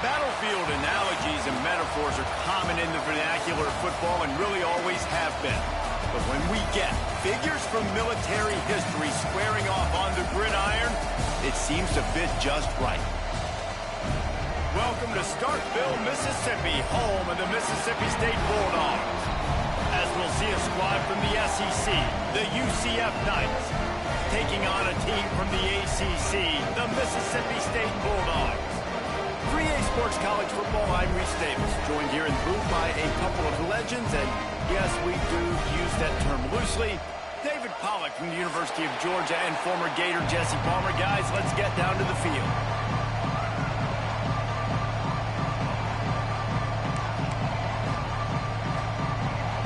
Battlefield analogies and metaphors are common in the vernacular of football and really always have been. But when we get figures from military history squaring off on the gridiron, it seems to fit just right. Welcome to Starkville, Mississippi, home of the Mississippi State Bulldogs. As we'll see a squad from the SEC, the UCF Knights, taking on a team from the ACC, the Mississippi State Bulldogs. 3A Sports College Football, I'm Reese Davis, joined here in the booth by a couple of legends, and yes, we do use that term loosely. David Pollack from the University of Georgia and former Gator Jesse Palmer. Guys, let's get down to the field.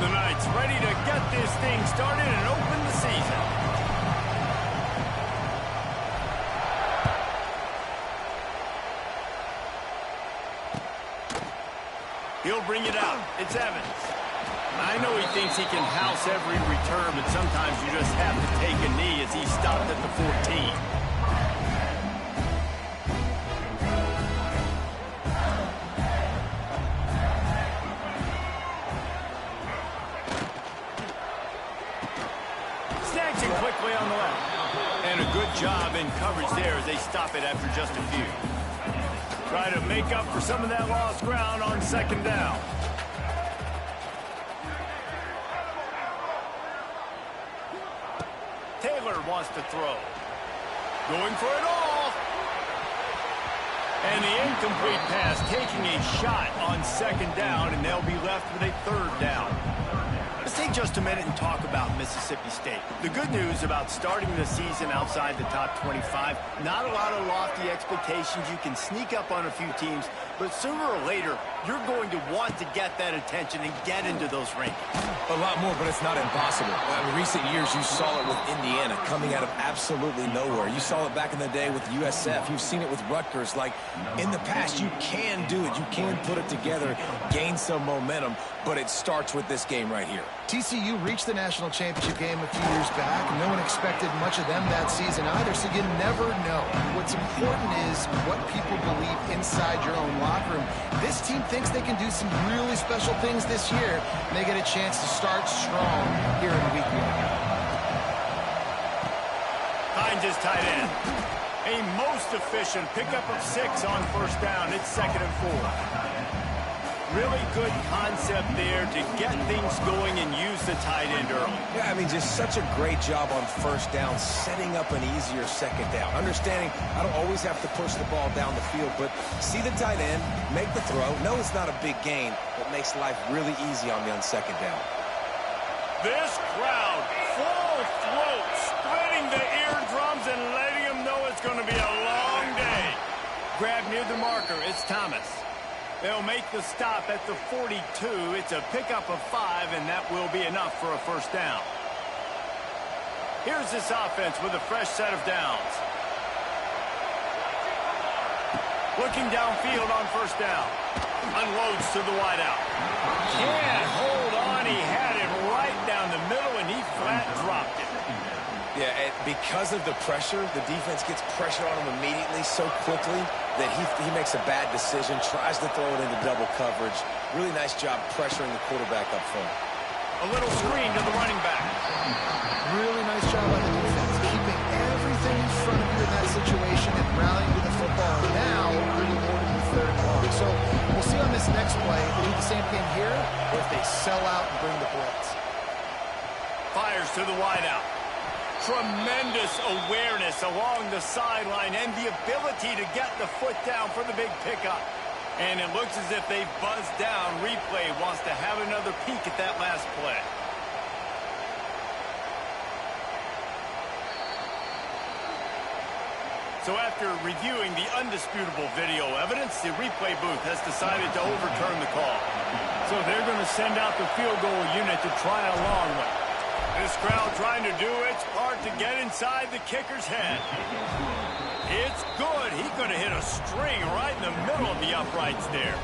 The Knights ready to get this thing started and open the season. He'll bring it out. It's Evans. I know he thinks he can house every return, but sometimes you just have to take a knee as he stopped at the 14. Snags it quickly on the left. And a good job in coverage there as they stop it after just a few. Try to make up for some of that lost ground on second down. Taylor wants to throw. Going for it all. And the incomplete pass taking a shot on second down, and they'll be left with a third down. Let's take just a minute and talk about Mississippi State. The good news about starting the season outside the top 25, not a lot of lofty expectations. You can sneak up on a few teams, but sooner or later, you're going to want to get that attention and get into those rankings. A lot more, but it's not impossible. In recent years, you saw it with Indiana coming out of absolutely nowhere. You saw it back in the day with USF. You've seen it with Rutgers. Like, in the past, you can do it. You can put it together, gain some momentum, but it starts with this game right here. TCU reached the national championship game a few years back. No one expected much of them that season either, so you never know. What's important is what people believe inside your own locker room. This team thinks they can do some really special things this year, and they get a chance to start strong here in week 1. Hines is tight end. A most efficient pickup of 6 on first down. It's 2nd and 4. Really good concept there to get things going and use the tight end early. Yeah, I mean, just such a great job on first down, setting up an easier second down. Understanding I don't always have to push the ball down the field, but see the tight end, make the throw. No, it's not a big gain, but makes life really easy on me on second down. This crowd, full throat, splitting the eardrums and letting them know it's going to be a long day. Grab near the marker. It's Thomas. They'll make the stop at the 42. It's a pickup of 5, and that will be enough for a first down. Here's this offense with a fresh set of downs. Looking downfield on first down. Unloads to the wideout. Can't hold on. He had it right down the middle, and he flat dropped it. Yeah, and because of the pressure, the defense gets pressure on him immediately so quickly that he makes a bad decision, tries to throw it into double coverage. Really nice job pressuring the quarterback up front. A little screen to the running back. Really nice job on the defense, keeping everything in front of you in that situation and rallying to the football. Now, you're rewarded with third long. So we'll see on this next play if they do the same thing here or if they sell out and bring the blitz. Fires to the wideout. Tremendous awareness along the sideline and the ability to get the foot down for the big pickup. And it looks as if they buzzed down. Replay wants to have another peek at that last play. So after reviewing the undisputable video evidence, the replay booth has decided to overturn the call. So they're going to send out the field goal unit to try a long one. This crowd trying to do its part to get inside the kicker's head. It's good. He could have hit a string right in the middle of the uprights there.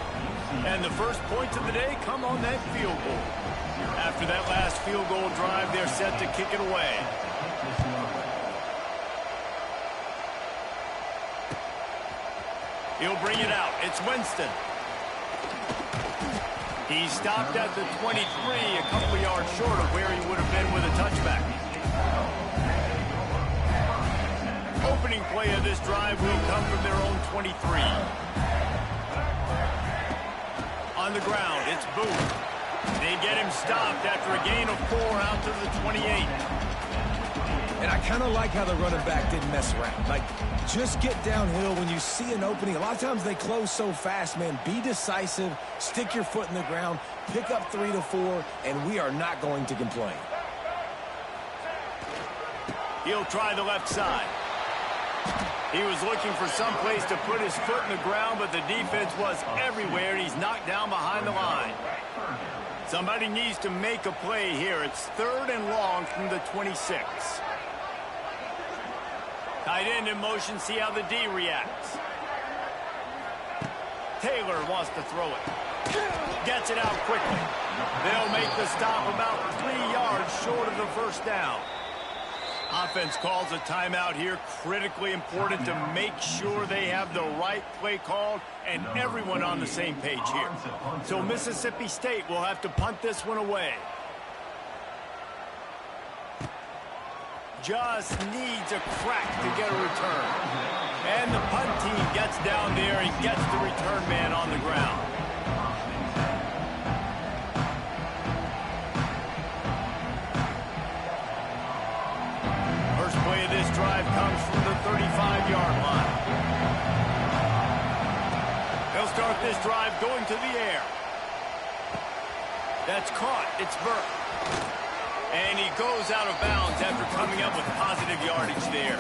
And the first points of the day come on that field goal. After that last field goal drive, they're set to kick it away. He'll bring it out. It's Winston. He stopped at the 23, a couple of yards short of where he would have been with a touchback. Opening play of this drive will come from their own 23. On the ground, it's Booth. They get him stopped after a gain of 4 out to the 28. And I kind of like how the running back didn't mess around. Like, just get downhill when you see an opening. A lot of times they close so fast, man. Be decisive, stick your foot in the ground, pick up 3 to 4, and we are not going to complain. He'll try the left side. He was looking for some place to put his foot in the ground, but the defense was everywhere, and he's knocked down behind the line. Somebody needs to make a play here. It's 3rd and long from the 26. Tight end in motion, see how the D reacts. Taylor wants to throw it. Gets it out quickly. They'll make the stop about 3 yards short of the first down. Offense calls a timeout here. Critically important to make sure they have the right play called and everyone on the same page here. So Mississippi State will have to punt this one away. Just needs a crack to get a return. And the punt team gets down there and gets the return man on the ground. First play of this drive comes from the 35-yard line. They'll start this drive going to the air. That's caught. It's Burke. And he goes out of bounds after coming up with positive yardage there.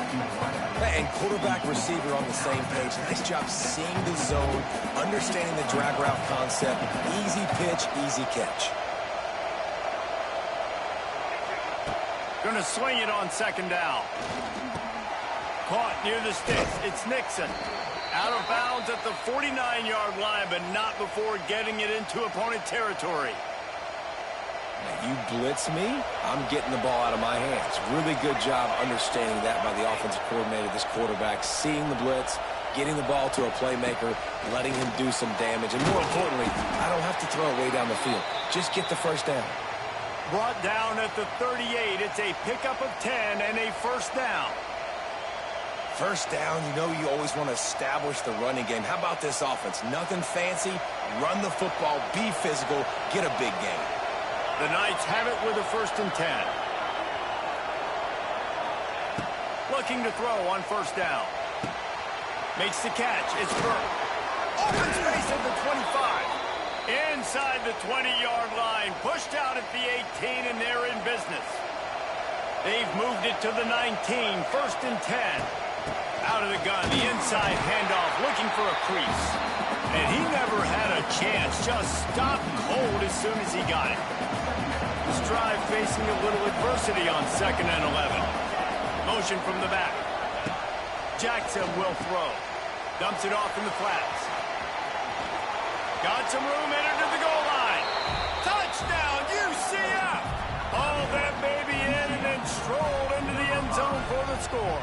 And quarterback receiver on the same page. Nice job seeing the zone, understanding the drag route concept. Easy pitch, easy catch. Going to swing it on 2nd down. Caught near the sticks. It's Nixon. Out of bounds at the 49-yard line, but not before getting it into opponent territory. You blitz me, I'm getting the ball out of my hands. Really good job understanding that by the offensive coordinator, this quarterback, seeing the blitz, getting the ball to a playmaker, letting him do some damage. And more importantly, I don't have to throw it way down the field. Just get the first down. Brought down at the 38. It's a pickup of 10 and a first down. First down, you know you always want to establish the running game. How about this offense? Nothing fancy. Run the football, be physical, get a big gain. The Knights have it with a 1st and 10. Looking to throw on first down. Makes the catch. It's Burke. Open space at the 25. Inside the 20-yard line. Pushed out at the 18, and they're in business. They've moved it to the 19. 1st and 10. Out of the gun. The inside handoff. Looking for a crease. And he never had a chance. Just stopped cold as soon as he got it. This drive facing a little adversity on 2nd and 11. Motion from the back. Jackson will throw. Dumps it off in the flats. Got some room, entered to the goal line. Touchdown, UCF! Hauled that baby in and then strolled into the end zone for the score.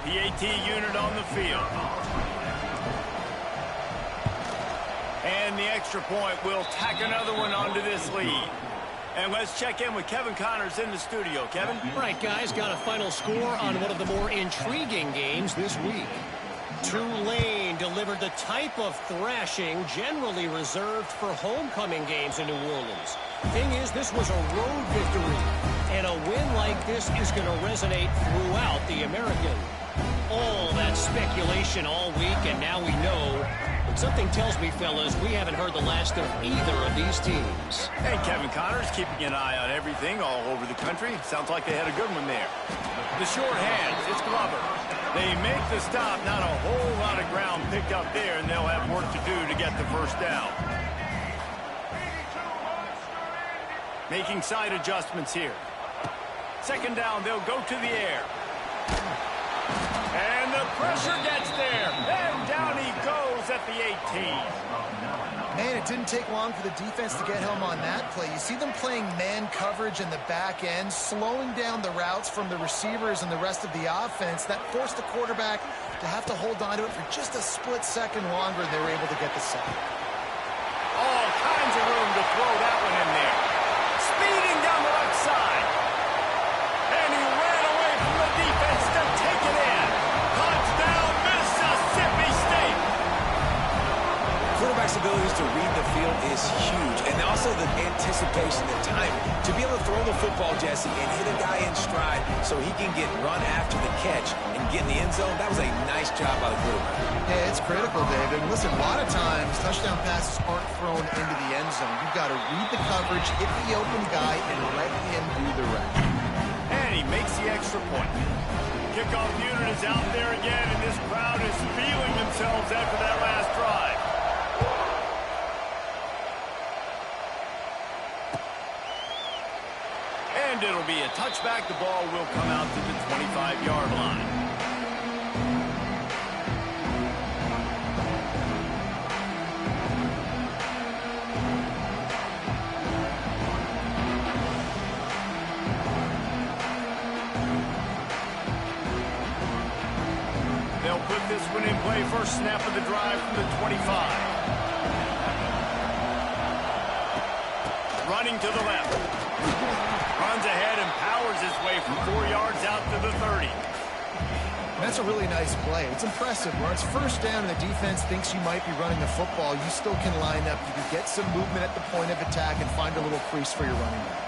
PAT unit on the field. And the extra point will tack another one onto this lead. And let's check in with Kevin Connors in the studio. Kevin? Right, guys, got a final score on one of the more intriguing games this week. Tulane delivered the type of thrashing generally reserved for homecoming games in New Orleans. Thing is, this was a road victory, and a win like this is going to resonate throughout the American. All that speculation all week, and now we know. But something tells me, fellas, we haven't heard the last of either of these teams. Hey, Kevin Connors keeping an eye on everything all over the country. Sounds like they had a good one there. The short hands, it's Glover. They make the stop, not a whole lot of ground picked up there, and they'll have work to do to get the first down. Making side adjustments here. 2nd down, they'll go to the air. And the pressure gets there. And down he goes at the 18. Man, it didn't take long for the defense to get home on that play. You see them playing man coverage in the back end, slowing down the routes from the receivers and the rest of the offense. That forced the quarterback to have to hold on to it for just a split second longer, and they were able to get the sack. All kinds of room to throw that one in there. Speeding down the left side. And he ran away from the defense to take it in. Touchdown, Mississippi State. Quarterback's abilities to read the field is huge, and also the anticipation, the timing. To be able to throw the football, Jesse, and hit a guy in stride so he can get run after the catch and get in the end zone, that was a nice job by the quarterback. Yeah, it's critical, David. Listen, a lot of times, touchdown passes aren't thrown into the end zone. You've got to read the coverage, hit the open guy, and let him do the rest. And he makes the extra point. Kickoff unit is out there again, and this crowd is feeling themselves after that last drive. And it'll be a touchback. The ball will come out to the 25-yard line. They'll put this one in play. First snap of the drive from the 25. Running to the left. Runs ahead and powers his way from 4 yards out to the 30. That's a really nice play. It's impressive. Where it's first down and the defense thinks you might be running the football, you still can line up. You can get some movement at the point of attack and find a little crease for your running back.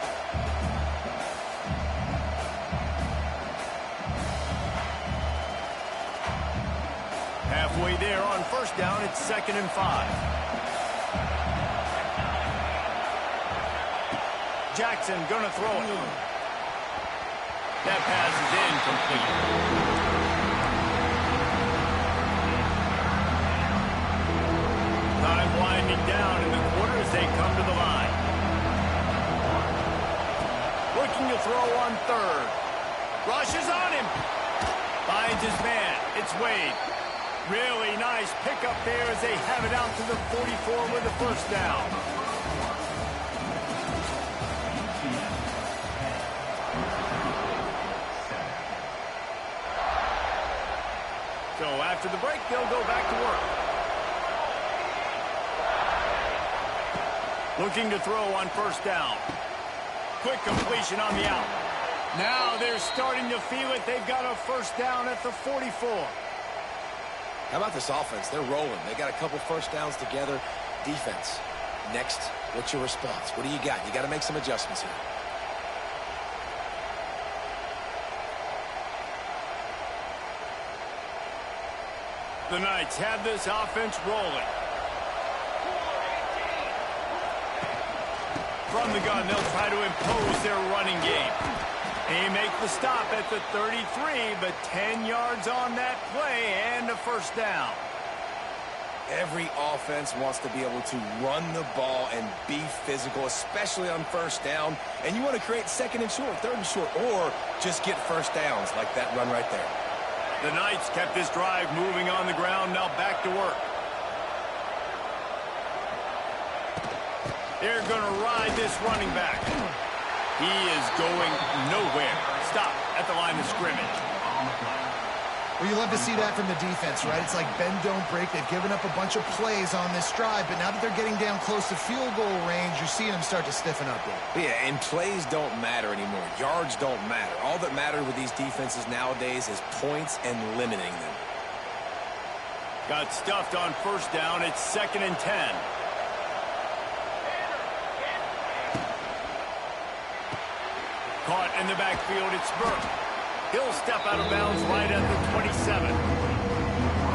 Halfway there on first down, it's 2nd and 5. Jackson gonna throw it. That pass is incomplete. Time winding down in the quarter as they come to the line. Looking to throw on 3rd. Rushes on him. Finds his man. It's Wade. Really nice pickup there as they have it out to the 44 with the first down. So after the break, they'll go back to work. Looking to throw on first down. Quick completion on the out. Now they're starting to feel it. They've got a first down at the 44. How about this offense? They're rolling. They got a couple first downs together. Defense. Next, what's your response? What do you got? You got to make some adjustments here. The Knights have this offense rolling. From the gun, they'll try to impose their running game. They make the stop at the 33, but 10 yards on that play and a first down. Every offense wants to be able to run the ball and be physical, especially on first down. And you want to create 2nd and short, 3rd and short, or just get first downs like that run right there. The Knights kept this drive moving on the ground, now back to work. They're going to ride this running back. He is going nowhere. Stop at the line of scrimmage. Well, you love to see that from the defense, right? It's like bend, don't break. They've given up a bunch of plays on this drive, but now that they're getting down close to field goal range, you're seeing them start to stiffen up there. Yeah, and plays don't matter anymore. Yards don't matter. All that matters with these defenses nowadays is points and limiting them. Got stuffed on first down. It's 2nd and 10. Caught in the backfield. It's Burke. He'll step out of bounds right at the 27.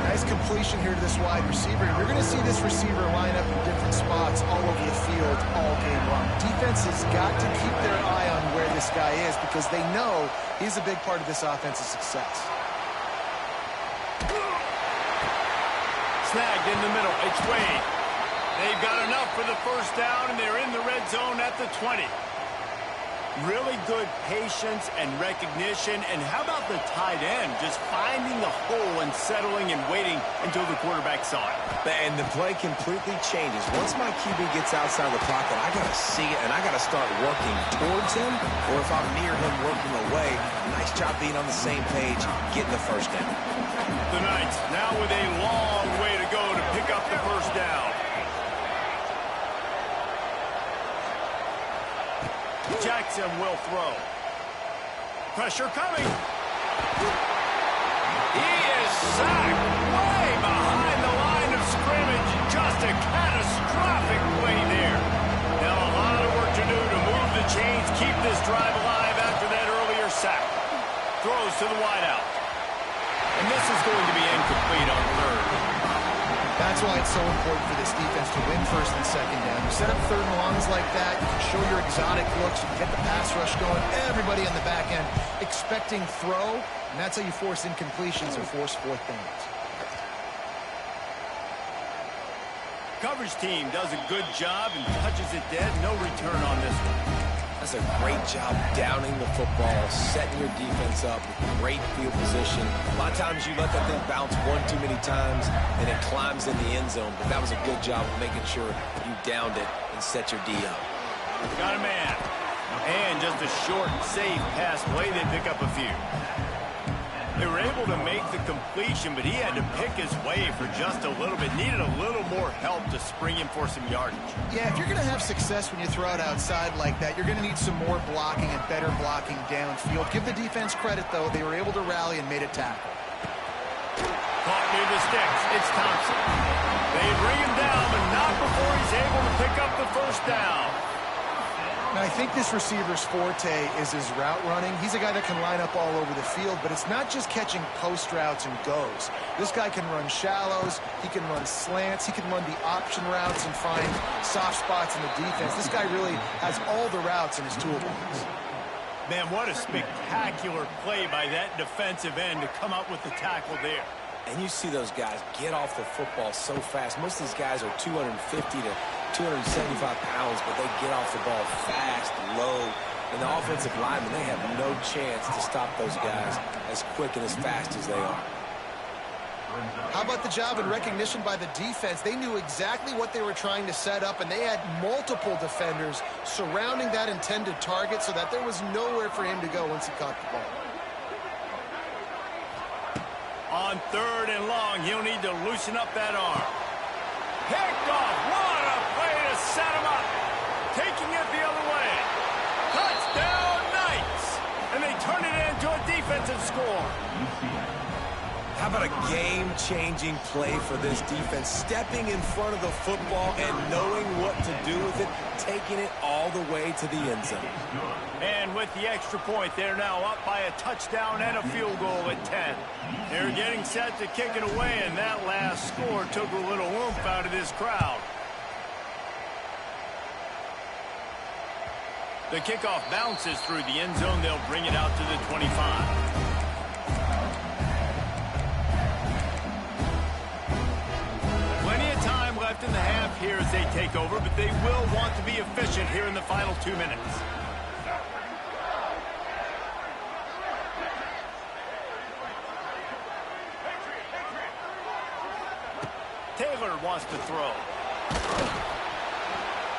Nice completion here to this wide receiver. You're going to see this receiver line up in different spots all over the field all game long. Defense has got to keep their eye on where this guy is because they know he's a big part of this offense's success. Snagged in the middle. It's Wade. They've got enough for the first down, and they're in the red zone at the 20. Really good patience and recognition. And how about the tight end? Just finding the hole and settling and waiting until the quarterback saw it. And the play completely changes. Once my QB gets outside the pocket, I got to see it, and I got to start working towards him, or if I'm near him working away. Nice job being on the same page, getting the first down. The Knights now with a long way to go to pick up the first down. Jackson will throw. Pressure coming. He is sacked way behind the line of scrimmage. Just a catastrophic play there. Now a lot of work to do to move the chains, keep this drive alive after that earlier sack. Throws to the wideout. And this is going to be incomplete on third. That's why it's so important for this defense to win first and second down. You set up third and longs like that, you can show your exotic looks, you can get the pass rush going, everybody on the back end expecting throw, and that's how you force incompletions or force fourth downs. Coverage team does a good job and touches it dead. No return on this one. That's a great job downing the football, setting your defense up with great field position. A lot of times you let that thing bounce one too many times and it climbs in the end zone, but that was a good job of making sure you downed it and set your D up. Got a man. And just a short, safe pass play, they pick up a few. They were able to make the completion, but he had to pick his way for just a little bit. Needed a little more help to spring him for some yardage. Yeah, if you're going to have success when you throw it outside like that, you're going to need some more blocking and better blocking downfield. Give the defense credit, though. They were able to rally and made a tackle. Caught near the sticks. It's Thompson. They bring him down, but not before he's able to pick up the first down. Now, I think this receiver's forte is his route running. He's a guy that can line up all over the field, but it's not just catching post routes and goes. This guy can run shallows, he can run slants, he can run the option routes and find soft spots in the defense. This guy really has all the routes in his toolbox. Man, what a spectacular play by that defensive end to come up with the tackle there. And you see those guys get off the football so fast. Most of these guys are 250 to 275 pounds, but they get off the ball fast, low. And the offensive linemen, they have no chance to stop those guys as quick and as fast as they are. How about the job and recognition by the defense? They knew exactly what they were trying to set up, and they had multiple defenders surrounding that intended target so that there was nowhere for him to go once he caught the ball. On third and long, he'll need to loosen up that arm. Picked off. What a play to set him up. Taking it the other way. Touchdown, Knights. And they turn it into a defensive score. How about a game-changing play for this defense? Stepping in front of the football and knowing what to do with it, taking it all the way to the end zone. And with the extra point, they're now up by a touchdown and a field goal at 10. They're getting set to kick it away, and that last score took a little oomph out of this crowd. The kickoff bounces through the end zone. They'll bring it out to the 25. Left in the half here as they take over, but they will want to be efficient here in the final 2 minutes. Taylor wants to throw.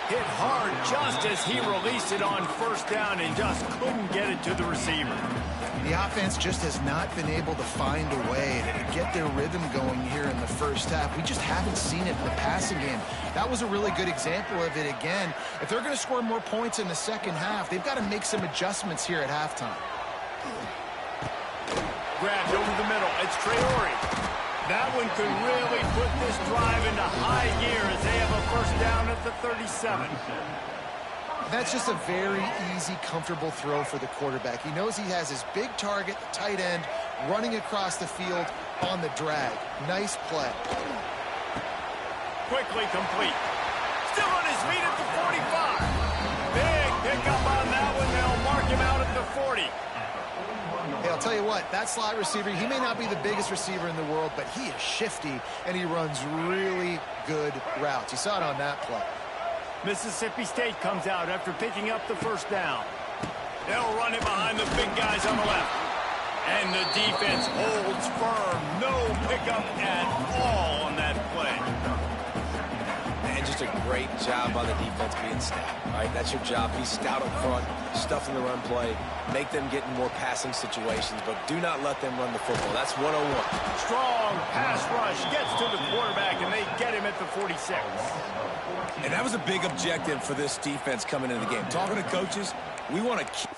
Hit hard just as he released it on first down and just couldn't get it to the receiver. The offense just has not been able to find a way to get their rhythm going here in the first half. We just haven't seen it in the passing game. That was a really good example of it again. If they're going to score more points in the second half, they've got to make some adjustments here at halftime. Grabbed over the middle. It's Traore. That one could really put this drive into high gear as they have a first down at the 37. That's just a very easy, comfortable throw for the quarterback. He knows he has his big target, the tight end, running across the field on the drag. Nice play. Quickly complete. Still on his feet at the 45. Big pickup on that one. They'll mark him out at the 40. Hey, I'll tell you what, that slot receiver, he may not be the biggest receiver in the world, but he is shifty, and he runs really good routes. You saw it on that play. Mississippi State comes out after picking up the first down. They'll run it behind the big guys on the left. And the defense holds firm. No pickup at all on that play. And just a great job on the defense being stout. All right, that's your job. Be stout up front, stuff in the run play, make them get in more passing situations, but do not let them run the football. That's 101. Strong pass rush gets to the quarterback, and they get him at the 46. And that was a big objective for this defense coming into the game. Talking to coaches, we want to keep...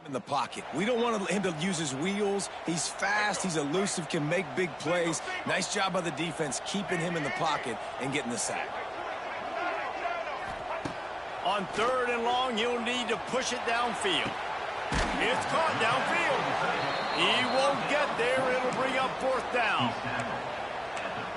in the pocket. We don't want him to use his wheels. He's fast, he's elusive, can make big plays. Nice job by the defense keeping him in the pocket and getting the sack. On 3rd and long, you'll need to push it downfield. It's caught downfield. He won't get there. It'll bring up 4th down.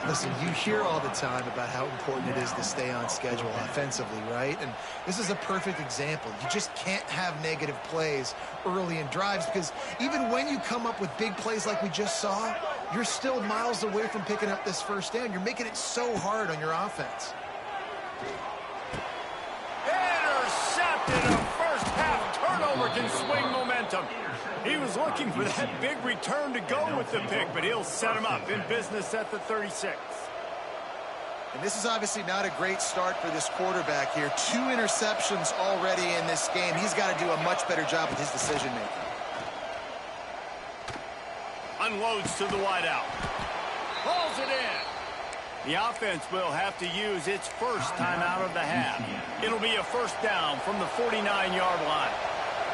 Listen, you hear all the time about how important it is to stay on schedule offensively, right? And this is a perfect example. You just can't have negative plays early in drives because even when you come up with big plays like we just saw, you're still miles away from picking up this 1st down. You're making it so hard on your offense. Intercepted. A first-half turnover can swing momentum. He was looking for that big return to go with the pick, but he'll set him up in business at the 36. And this is obviously not a great start for this quarterback here. 2 interceptions already in this game. He's got to do a much better job with his decision-making. Unloads to the wideout. Pulls it in. The offense will have to use its first timeout of the half. It'll be a 1st down from the 49-yard line.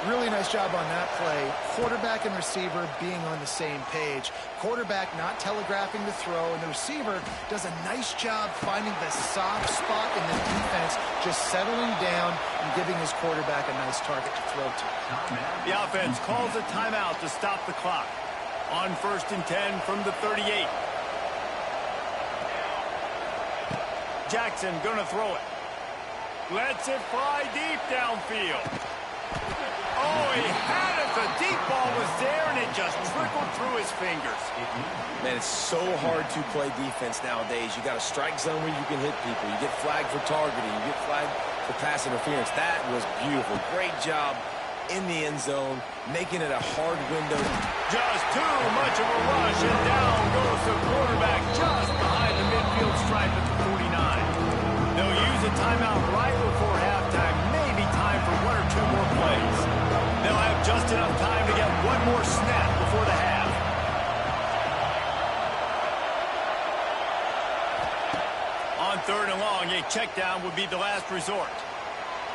Really nice job on that play. Quarterback and receiver being on the same page. Quarterback not telegraphing the throw, and the receiver does a nice job finding the soft spot in the defense, just settling down and giving his quarterback a nice target to throw to. The offense calls a timeout to stop the clock. On 1st and 10 from the 38. Jackson gonna throw it. Lets it fly deep downfield. Oh, he had it. The deep ball was there, and it just trickled through his fingers. Man, it's so hard to play defense nowadays. You got a strike zone where you can hit people. You get flagged for targeting. You get flagged for pass interference. That was beautiful. Great job in the end zone, making it a hard window. Just too much of a rush, and down goes the quarterback just behind the midfield stripe at the 49. They'll use a timeout right before halftime. Maybe time for 1 or 2 more plays. They'll have just enough time to get 1 more snap before the half. On 3rd and long, a check down would be the last resort.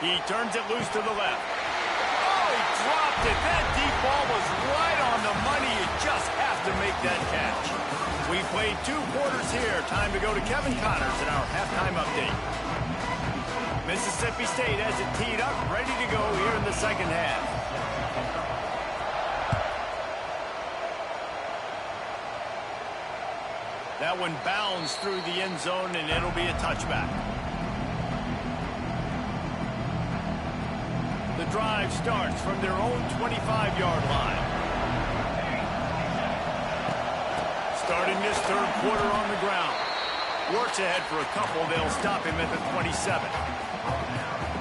He turns it loose to the left. Oh, he dropped it. That deep ball was right on the money. You just have to make that catch. We played 2 quarters here. Time to go to Kevin Connors in our halftime update. Mississippi State has it teed up, ready to go here in the 2nd half. That one bounds through the end zone, and it'll be a touchback. The drive starts from their own 25-yard line. Starting this 3rd quarter on the ground. Works ahead for a couple. They'll stop him at the 27.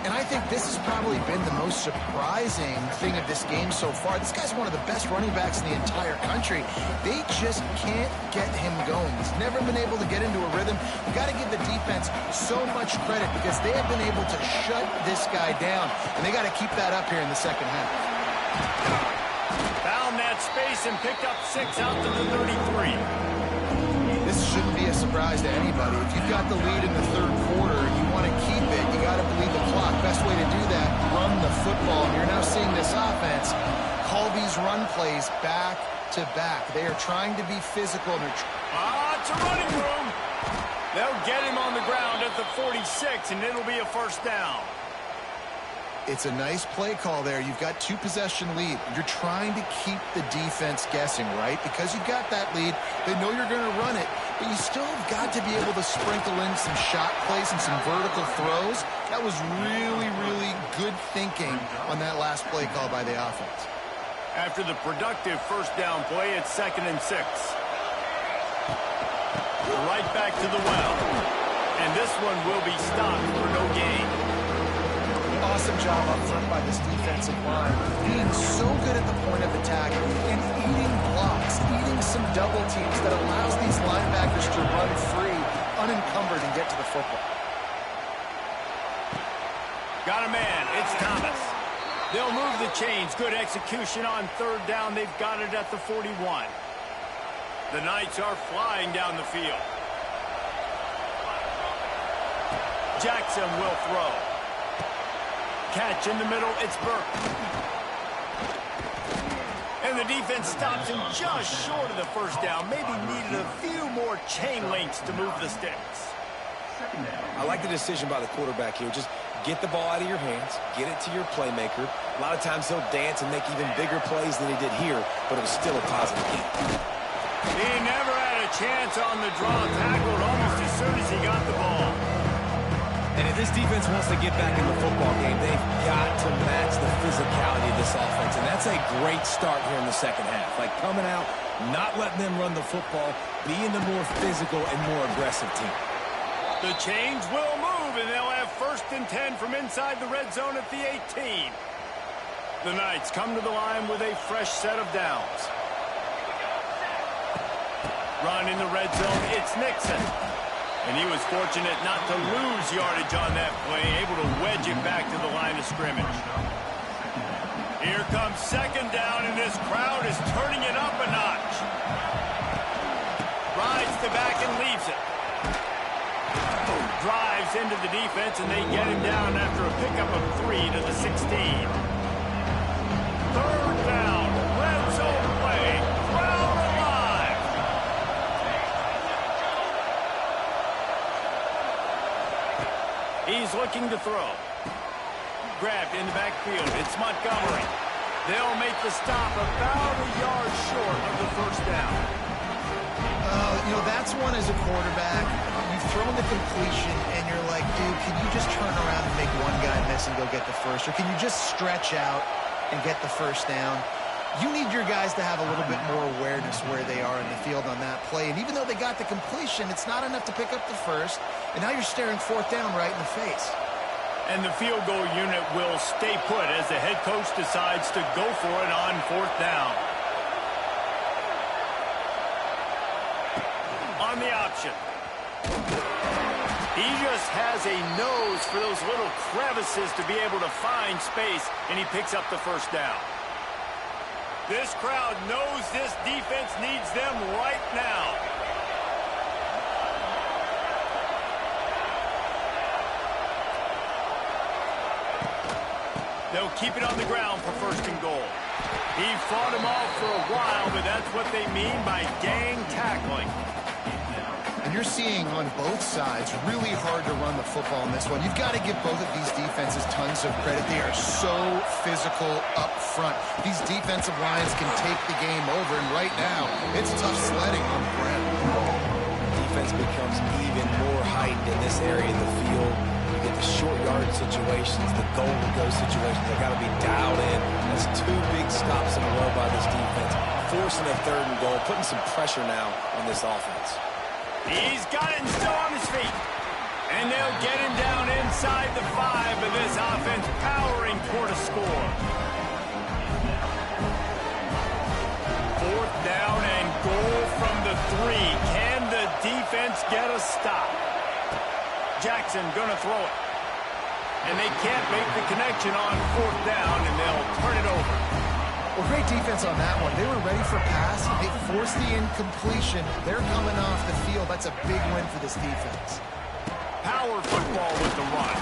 And I think this has probably been the most surprising thing of this game so far. This guy's one of the best running backs in the entire country. They just can't get him going. He's never been able to get into a rhythm. You got to give the defense so much credit because they have been able to shut this guy down. And they got to keep that up here in the 2nd half. Found that space and picked up 6 out to the 33. This shouldn't be a surprise to anybody. If you've got the lead in the 3rd quarter, you want to keep it, you got to bleed the clock. Best way to do that, run the football. And you're now seeing this offense call these run plays back to back. They are trying to be physical. And it's a running room. They'll get him on the ground at the 46, and it'll be a 1st down. It's a nice play call there. You've got 2-possession lead. You're trying to keep the defense guessing, right? Because you've got that lead, they know you're going to run it, but you still have got to be able to sprinkle in some shot plays and some vertical throws. That was really, really good thinking on that last play call by the offense. After the productive first down play, it's 2nd and 6. Right back to the well. And this one will be stopped for no gain. Awesome job up front by this defensive line, being so good at the point of attack and eating blocks, eating some double teams that allows these linebackers to run free, unencumbered, and get to the football. Got a man. It's Thomas. They'll move the chains. Good execution on 3rd down. They've got it at the 41. The Knights are flying down the field. Jackson will throw. Catch in the middle, it's Burke. And the defense stops him just short of the first down. Maybe needed a few more chain links to move the sticks. I like the decision by the quarterback here. Just get the ball out of your hands, get it to your playmaker. A lot of times he'll dance and make even bigger plays than he did here, but it was still a positive game. He never had a chance on the draw, tackled almost as soon as he got the ball. And if this defense wants to get back in the football game, they've got to match the physicality of this offense. And that's a great start here in the second half. Like coming out, not letting them run the football, being the more physical and more aggressive team. The chains will move, and they'll have 1st and 10 from inside the red zone at the 18. The Knights come to the line with a fresh set of downs. Run in the red zone, it's Nixon. And he was fortunate not to lose yardage on that play, able to wedge it back to the line of scrimmage. Here comes 2nd down, and this crowd is turning it up a notch. Rides the back and leaves it. Drives into the defense, and they get him down after a pickup of 3 to the 16. 3rd down, red zone play, crowd alive. He's looking to throw. Grabbed in the backfield. It's Montgomery. They'll make the stop about a yard short of the first down. You know, that's one as a quarterback. You've thrown the completion, and you're like, dude, can you just turn around and make one guy miss and go get the first? Or can you just stretch out and get the first down? You need your guys to have a little bit more awareness where they are in the field on that play. And even though they got the completion, it's not enough to pick up the first. And now you're staring 4th down right in the face. And the field goal unit will stay put as the head coach decides to go for it on 4th down. On the option. He just has a nose for those little crevices to be able to find space, and he picks up the first down. This crowd knows this defense needs them right now. They'll keep it on the ground for 1st and goal. He fought him off for a while, but that's what they mean by gang tackling. And you're seeing on both sides really hard to run the football in this one. You've got to give both of these defenses tons of credit. They are so physical up front. These defensive lines can take the game over, and right now, it's tough sledding on the ground. Defense becomes even more heightened in this area of the field. You get the short yard situations, the goal to go situations. They got to be dialed in. That's 2 big stops in a row by this defense, forcing a 3rd and goal, putting some pressure now on this offense. He's got it and still on his feet. And they'll get him down inside the 5, but this offense powering toward a score. 4th down and goal from the 3. Can the defense get a stop? Jackson gonna throw it. And they can't make the connection on 4th down, and they'll turn it over. Well, great defense on that one. They were ready for pass. They forced the incompletion. They're coming off the field. That's a big win for this defense. Power football with the run.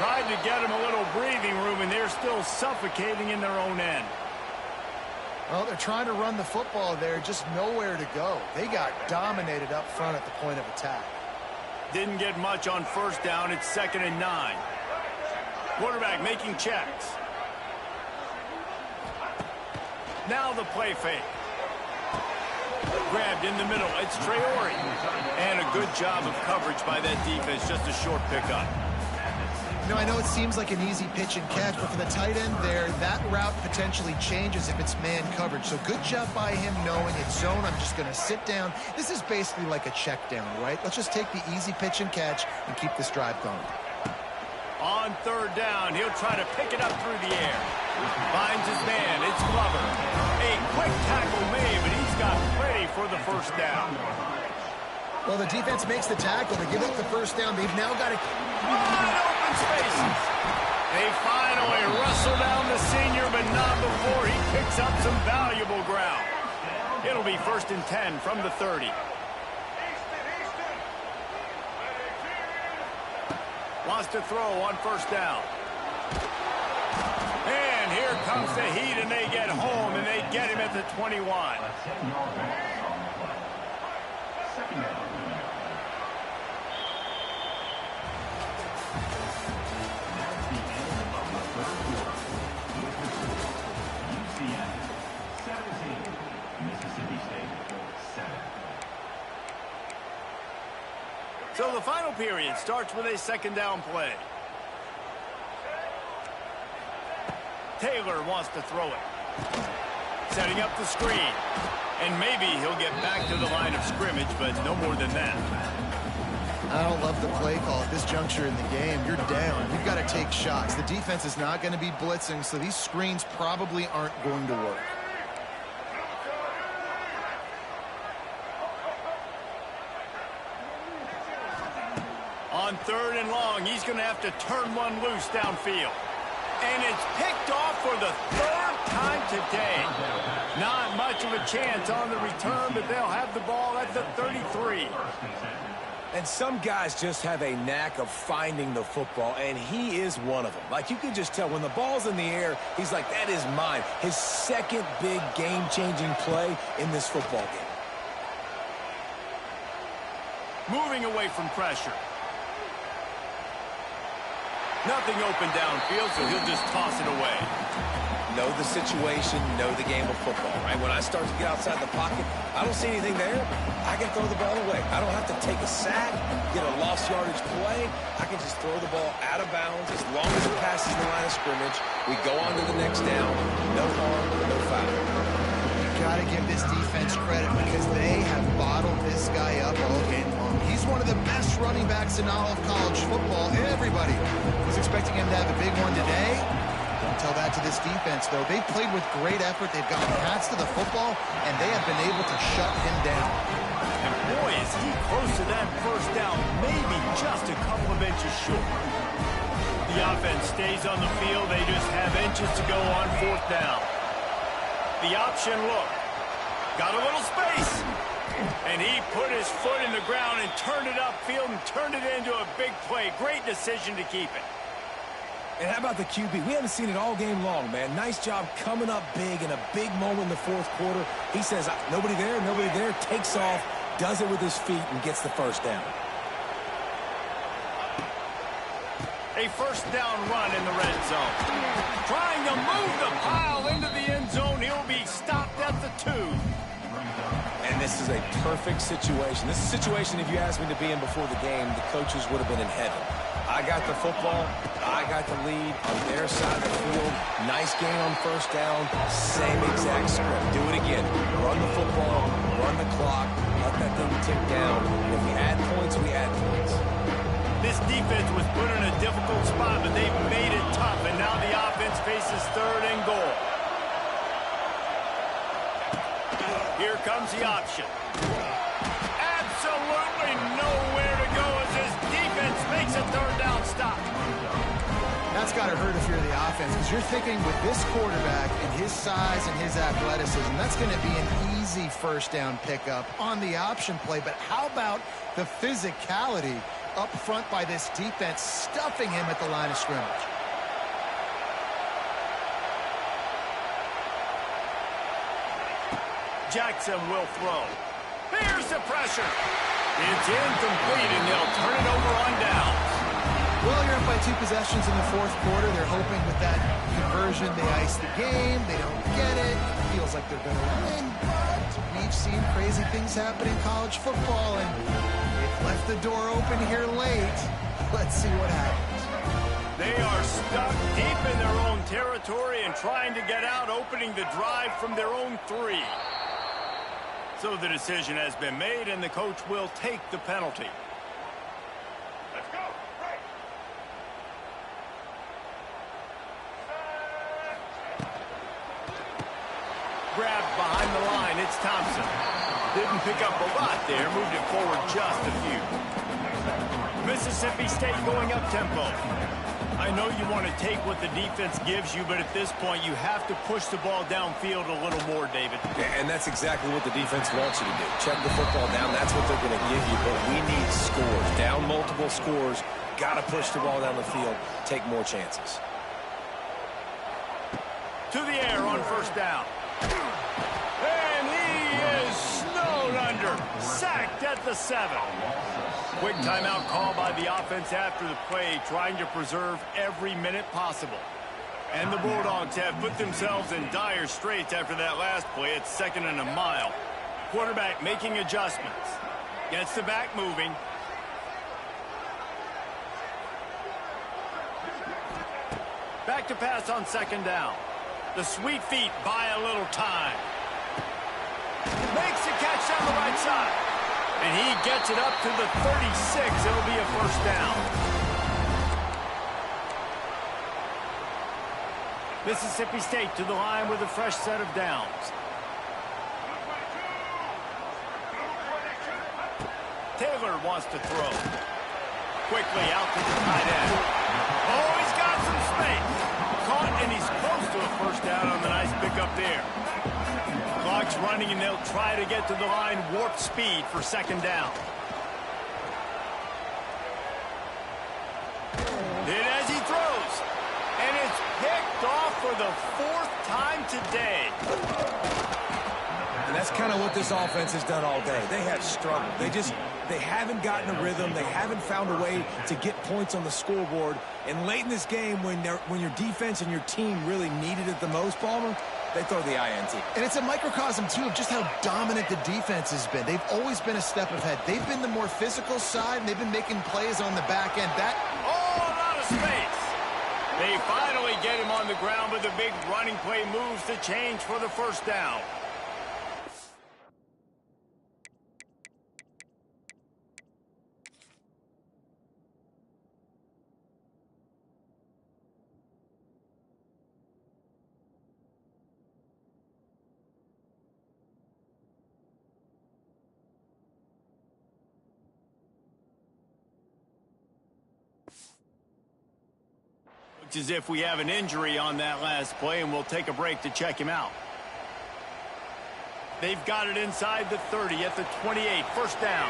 Tried to get them a little breathing room, and they're still suffocating in their own end. Well, they're trying to run the football there, just nowhere to go. They got dominated up front at the point of attack. Didn't get much on 1st down. It's 2nd and 9. Quarterback making checks. Now the play fake. Grabbed in the middle. It's Traore. And a good job of coverage by that defense. Just a short pickup. You know, I know it seems like an easy pitch and catch, but for the tight end there, that route potentially changes if it's man coverage. So good job by him knowing it's zone. I'm just going to sit down. This is basically like a check down, right? Let's just take the easy pitch and catch and keep this drive going. On third down, he'll try to pick it up through the air. Finds his man. It's Glover. A quick tackle made, but he's got plenty for the first down. Well, the defense makes the tackle. They give up the first down. They've now got to... Wide open spaces. They finally wrestle down the senior, but not before he picks up some valuable ground. It'll be 1st and 10 from the 30. Wants to throw on first down. And here comes the heat, and they get home, and they get him at the 21. So the final period starts with a 2nd down play. Taylor wants to throw it. Setting up the screen. And maybe he'll get back to the line of scrimmage, but no more than that. I don't love the play call at this juncture in the game. You're down. You've got to take shots. The defense is not going to be blitzing, so these screens probably aren't going to work. On 3rd and long, he's going to have to turn one loose downfield. And it's picked off for the 3rd time today. Not much of a chance on the return, but they'll have the ball at the 33. And some guys just have a knack of finding the football, and he is one of them. Like, you can just tell when the ball's in the air, he's like, that is mine. His 2nd big game-changing play in this football game. Moving away from pressure. Nothing open downfield, so he'll just toss it away. Know the situation, know the game of football, right? When I start to get outside the pocket, I don't see anything there. I can throw the ball away. I don't have to take a sack, get a lost yardage play. I can just throw the ball out of bounds as long as it passes the line of scrimmage. We go on to the next down. No harm, no foul. You got to give this defense credit because they have bottled this guy up all game long. He's one of the best running backs in all of college football. Everybody was expecting him to have a big one today. Don't tell that to this defense, though. They've played with great effort. They've gotten hats to the football, and they have been able to shut him down. And boy, is he close to that first down, maybe just a couple of inches short. The offense stays on the field. They just have inches to go on 4th down. The option look. Got a little space. And he put his foot in the ground and turned it upfield and turned it into a big play. Great decision to keep it. And how about the QB? We haven't seen it all game long, man. Nice job coming up big in a big moment in the 4th quarter. He says, nobody there, takes off, does it with his feet, and gets the first down. A first down run in the red zone. Trying to move the pile into the end zone. He'll be stopped at the 2. And this is a perfect situation. This is a situation, if you asked me to be in before the game, the coaches would have been in heaven. I got the football. I got the lead on their side of the field. Nice game on first down. Same exact script. Do it again. Run the football. Run the clock. Let that thing tick down. If we add points, we add points. This defense was put in a difficult spot, but they've made it tough. And now the offense faces 3rd and goal. Here comes the option. Absolutely nowhere to go as his defense makes a 3rd down stop. That's got to hurt if you're the offense because you're thinking with this quarterback and his size and his athleticism, that's going to be an easy first down pickup on the option play. But how about the physicality up front by this defense, stuffing him at the line of scrimmage? Jackson will throw. Here's the pressure. It's incomplete, and they'll turn it over on downs. Well, you're up by 2 possessions in the fourth quarter. They're hoping with that conversion they ice the game. They don't get it. Feels like they're going to win, but we've seen crazy things happen in college football, and they've left the door open here late. Let's see what happens. They are stuck deep in their own territory and trying to get out, opening the drive from their own 3. So the decision has been made, and the coach will take the penalty. Let's go. Right. Grabbed behind the line, it's Thompson. Didn't pick up a lot there, moved it forward just a few. Mississippi State going up tempo. I know you want to take what the defense gives you, but at this point, you have to push the ball downfield a little more, David. And that's exactly what the defense wants you to do. Check the football down. That's what they're going to give you, but we need scores. Down multiple scores. Got to push the ball down the field. Take more chances. To the air on first down. And he is snowed under. Sacked at the 7. Quick timeout call by the offense after the play, trying to preserve every minute possible. And the Bulldogs have put themselves in dire straits after that last play. It's 2nd and a mile. Quarterback making adjustments. Gets the back moving. Back to pass on 2nd down. The sweet feet buy a little time. Makes the catch down the right side. And he gets it up to the 36. It'll be a first down. Mississippi State to the line with a fresh set of downs. Taylor wants to throw. Quickly out to the tight end. Oh, he's got some space. Caught, and he's close to a first down on the nice pickup there. Clock's running, and they'll try to get to the line warp speed for 2nd down. And as he throws, and it's picked off for the 4th time today. And that's kind of what this offense has done all day. They have struggled. They haven't gotten a rhythm. They haven't found a way to get points on the scoreboard. And late in this game, when your defense and your team really needed it the most, Palmer, they throw the INT. And it's a microcosm, too, of just how dominant the defense has been. They've always been a step ahead. They've been the more physical side, and they've been making plays on the back end. Oh, a lot of space. They finally get him on the ground, but the big running play moves the change for the first down. As if we have an injury on that last play, and we'll take a break to check him out. They've got it inside the 30 at the 28. First down.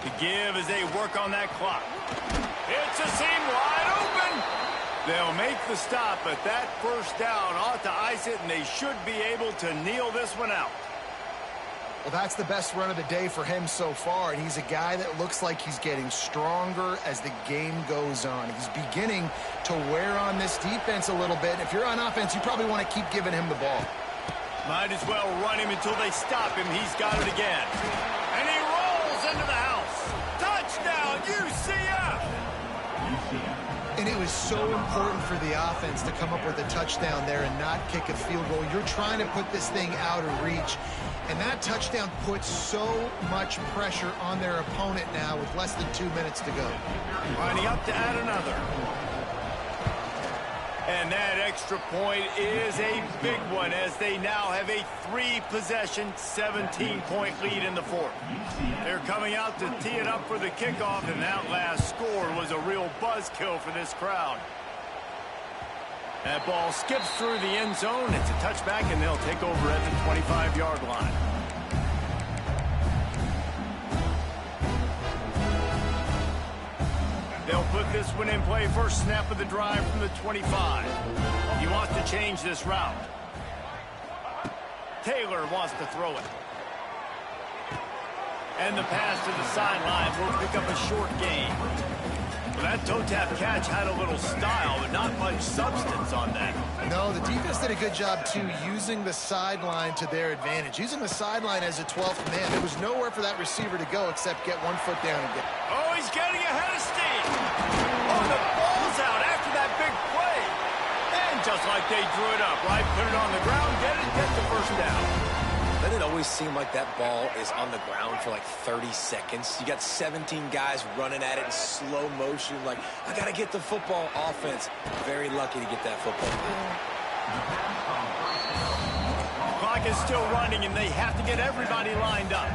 To give as they work on that clock. It's a seam wide open. They'll make the stop, but that first down ought to ice it, and they should be able to kneel this one out. Well, that's the best run of the day for him so far, and he's a guy that looks like he's getting stronger as the game goes on. He's beginning to wear on this defense a little bit. If you're on offense, you probably want to keep giving him the ball. Might as well run him until they stop him. He's got it again. And he rolls into the house. Touchdown, UCF! And it was so important for the offense to come up with a touchdown there and not kick a field goal. You're trying to put this thing out of reach. And that touchdown puts so much pressure on their opponent now with less than 2 minutes to go. Lining up to add another. And that extra point is a big one as they now have a 3-possession, 17-point lead in the fourth. They're coming out to tee it up for the kickoff, and that last score was a real buzzkill for this crowd. That ball skips through the end zone. It's a touchback, and they'll take over at the 25-yard line. They'll put this one in play. First snap of the drive from the 25. He wants to change this route. Taylor wants to throw it. And the pass to the sideline will pick up a short gain. Well, that toe tap catch had a little style, but not much substance on that. No, the defense did a good job, too, using the sideline to their advantage. Using the sideline as a 12th man. There was nowhere for that receiver to go except get 1 foot down and get. Oh, he's getting ahead of steam. Oh, the ball's out after that big play. And just like they drew it up, right? Put it on the ground, get the first down. Doesn't it always seem like that ball is on the ground for like 30 seconds? You got 17 guys running at it in slow motion. Like, I got to get the football. Offense, very lucky to get that football. Clock is still running, and they have to get everybody lined up.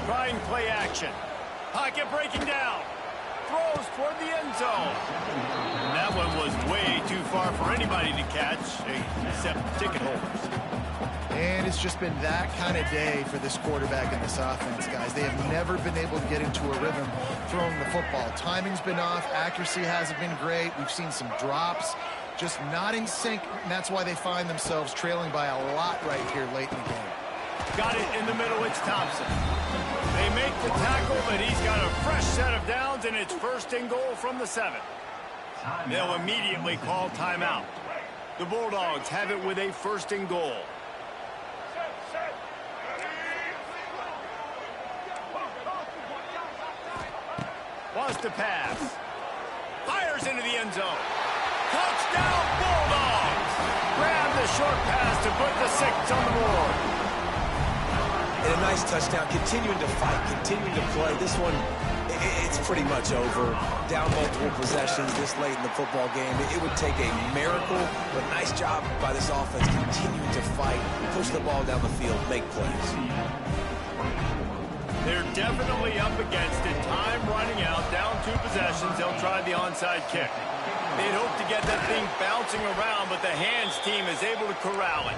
Trying play action. Pocket breaking down. Throws toward the end zone. And that one was way too far for anybody to catch, except ticket holders. And it's just been that kind of day for this quarterback and this offense, guys. They have never been able to get into a rhythm throwing the football. Timing's been off. Accuracy hasn't been great. We've seen some drops. Just not in sync, and that's why they find themselves trailing by a lot right here late in the game. Got it in the middle. It's Thompson. They make the tackle, but he's got a fresh set of downs, and it's 1st and goal from the 7. They'll immediately call timeout. The Bulldogs have it with a 1st and goal. Wants to pass. Fires into the end zone. Touchdown, Bulldogs! Grab the short pass to put the 6 on the board. And a nice touchdown, continuing to fight, continuing to play. This one, it's pretty much over. Down multiple possessions this late in the football game. It would take a miracle, but nice job by this offense continuing to fight, push the ball down the field, make plays. They're definitely up against it. Time running out, down 2 possessions. They'll try the onside kick. They'd hope to get that thing bouncing around, but the hands team is able to corral it.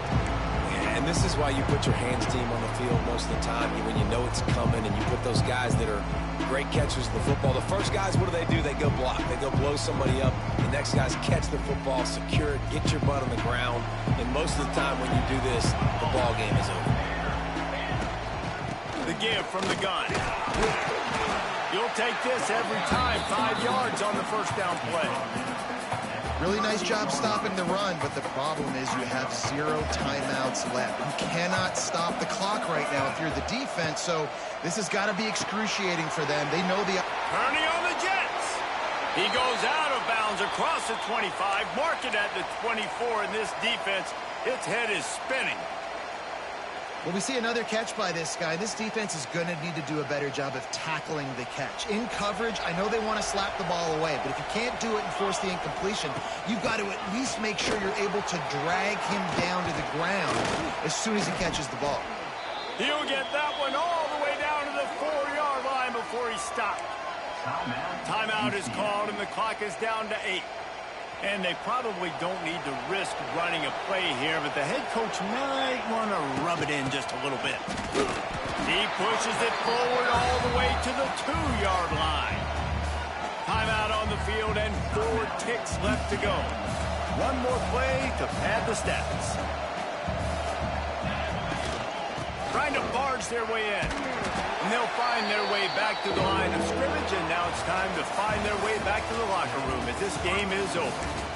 And this is why you put your hands team on the field most of the time when you know it's coming, and you put those guys that are great catchers of the football. The first guys, what do? They go block. They go blow somebody up. The next guys catch the football, secure it, get your butt on the ground. And most of the time when you do this, the ball game is over. The give from the gun. You'll take this every time. 5 yards on the 1st down play. Really nice job stopping the run, but the problem is you have 0 timeouts left. You cannot stop the clock right now if you're the defense, so this has got to be excruciating for them. They know the... Turning on the Jets. He goes out of bounds across the 25, mark it at the 24, and this defense, its head is spinning. Well, we see another catch by this guy. This defense is going to need to do a better job of tackling the catch. In coverage, I know they want to slap the ball away, but if you can't do it and force the incompletion, you've got to at least make sure you're able to drag him down to the ground as soon as he catches the ball. He'll get that one all the way down to the 4-yard line before he stopped. Timeout is called, and the clock is down to 8. And they probably don't need to risk running a play here, but the head coach might want to rub it in just a little bit. He pushes it forward all the way to the 2-yard line. Timeout on the field and 4 ticks left to go. One more play to pad the stats. Trying to barge their way in. And they'll find their way back to the line of scrimmage, and now it's time to find their way back to the locker room as this game is over.